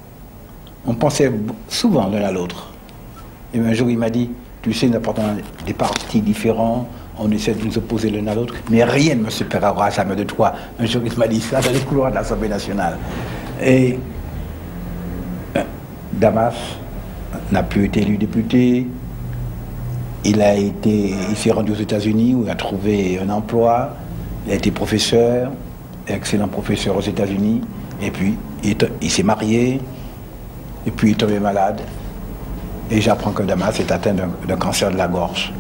On pensait souvent l'un à l'autre. Et un jour, il m'a dit, tu sais, nous apportons des partis différents, on essaie de nous opposer l'un à l'autre, mais rien ne me séparera jamais de toi. Un jour, il m'a dit ça dans les couloirs de l'Assemblée nationale. Et Damas n'a plus été élu député. Il s'est rendu aux États-Unis où il a trouvé un emploi. Il a été professeur, excellent professeur aux États-Unis. Et puis, il s'est marié. Et puis, il est tombé malade. Et j'apprends que Damas est atteint d'un cancer de la gorge.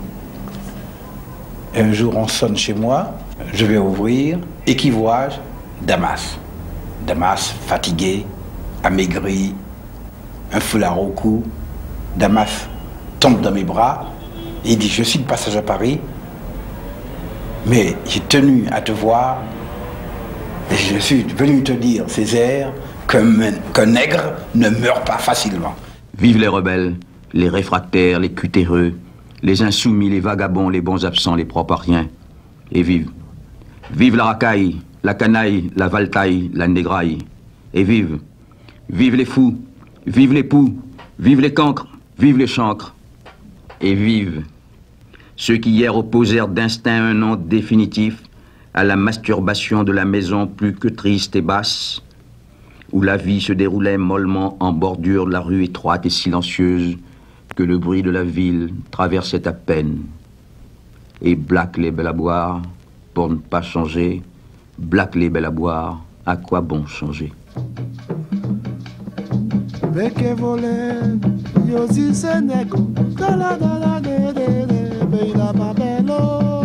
Et un jour, on sonne chez moi. Je vais ouvrir. Et qui vois-je? Damas. Damas, fatigué, amaigri, un foulard au cou. Damas tombe dans mes bras. Et il dit, je suis de passage à Paris, mais j'ai tenu à te voir. Et je suis venu te dire, Césaire, qu'un nègre ne meurt pas facilement. Vive les rebelles, les réfractaires, les cutéreux, les insoumis, les vagabonds, les bons absents, les propres à rien. Et vive. Vive la racaille, la canaille, la valtaille, la négraille. Et vive. Vive les fous, vive les poux, vive les cancres, vive les chancres. Et vive ceux qui hier opposèrent d'instinct un nom définitif à la masturbation de la maison plus que triste et basse, où la vie se déroulait mollement en bordure de la rue étroite et silencieuse que le bruit de la ville traversait à peine. Et black les belles à boire, pour ne pas changer, black les belles à boire, à quoi bon changer? Beke volen, yo si se nego, kala da da de, beina babelo.